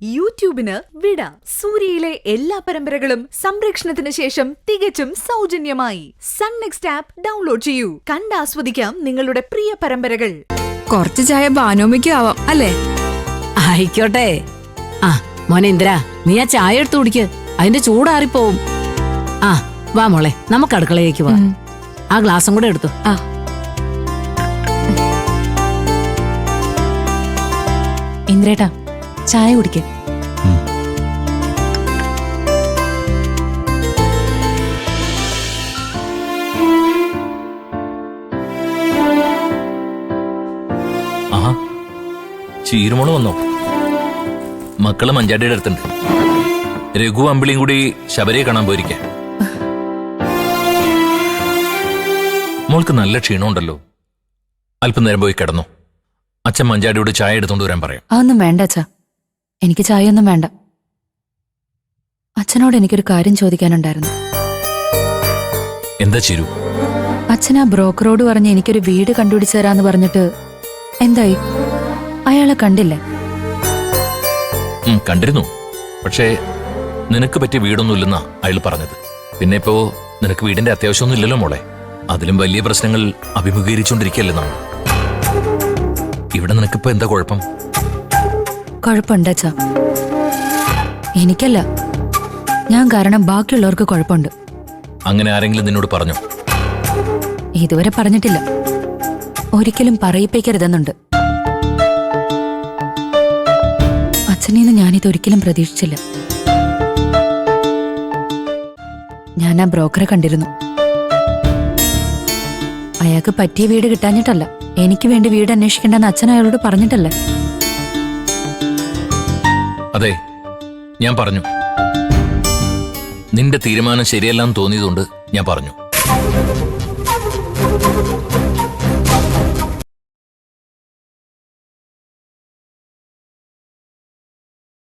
യൂട്യൂബിന് വിട. സൂര്യയിലെ എല്ലാ പരമ്പരകളും സംരക്ഷണത്തിന് ശേഷം തികച്ചും സൗജന്യമായി സൺ നെക്സ്റ്റ് ആപ്പ് ഡൗൺലോഡ് ചെയ്യൂ. കണ്ടാസ്വദിക്കാം നിങ്ങളുടെ പ്രിയ പരമ്പരകൾ. കുറച്ച് ചായ ബാനോമിക്കും ആവാം അല്ലേ? ആയിക്കോട്ടെ. ആ മോനെ ഇന്ദ്ര, നീ ആ ചായ എടുത്തു കുടിക്ക്, അതിന്റെ ചൂടാറിപ്പോവും. ആ വാ മോളെ, നമുക്ക് അടുക്കളയിലേക്ക് പോവാം. ആ ഗ്ലാസും കൂടെ എടുത്തു. ഇന്ദ്രേട്ടാ, ചായ കുടിക്ക്. ആഹാ, ചീരുമോള് വന്നോ? മക്കള് മഞ്ചാടിയുടെ അടുത്തുണ്ട്. രഘു അമ്പിളിയും കൂടി ശബരിയെ കാണാൻ പോയിരിക്ക. മോൾക്ക് നല്ല ക്ഷീണമുണ്ടല്ലോ, അല്പം നേരം പോയി കിടന്നു. അച്ഛൻ മഞ്ചാടിയോട് ചായ എടുത്തോണ്ട് വരാൻ പറയാം. അതൊന്നും വേണ്ട അച്ഛാ, എനിക്ക് ചായയൊന്നും വേണ്ട. അച്ഛനോട് എനിക്കൊരു കാര്യം ചോദിക്കാനുണ്ടായിരുന്നു. എന്താ ചിരു? അച്ഛൻ ആ ബ്രോക്കറോട് പറഞ്ഞ് എനിക്കൊരു വീട് കണ്ടുപിടിച്ചു തരാന്ന് പറഞ്ഞിട്ട് എന്തായി? അയാളെ കണ്ടില്ലേ? കണ്ടിരുന്നു. പക്ഷേ നിനക്ക് പറ്റിയ വീടൊന്നുമില്ലെന്നാ അയാൾ പറഞ്ഞത്. പിന്നെ ഇപ്പോ നിനക്ക് വീടിന്റെ അത്യാവശ്യമൊന്നും ഇല്ലല്ലോ മോളെ. അതിലും വലിയ പ്രശ്നങ്ങൾ അഭിമുഖീകരിച്ചുകൊണ്ടിരിക്കല്ലേ നമ്മൾ. ഇവിടെ നിനക്കിപ്പോ എന്താ കുഴപ്പം? കുഴപ്പമുണ്ട് അച്ഛാ. എനിക്കല്ല, ഞാൻ കാരണം ബാക്കിയുള്ളവർക്ക് കുഴപ്പമുണ്ട്. അങ്ങനെ ആരെങ്കിലും നിന്നോട് പറഞ്ഞോ? ഇതുവരെ പറഞ്ഞിട്ടില്ല. ഒരിക്കലും പറയിപ്പിക്കരുതെന്നുണ്ട്. അച്ഛനീന്ന് ഞാനിതൊരിക്കലും പ്രതീക്ഷിച്ചില്ല. ഞാൻ ആ ബ്രോക്കറെ കണ്ടിരുന്നു. അയാൾക്ക് പറ്റിയ വീട് കിട്ടാഞ്ഞിട്ടല്ല, എനിക്ക് വേണ്ടി വീട് അന്വേഷിക്കേണ്ടെന്ന് അച്ഛൻ അയാളോട് പറഞ്ഞിട്ടല്ലേ? അതെ, ഞാൻ പറഞ്ഞു. നിന്റെ തീരുമാനം ശരിയല്ലാന്ന് തോന്നിയതുകൊണ്ട് ഞാൻ പറഞ്ഞു.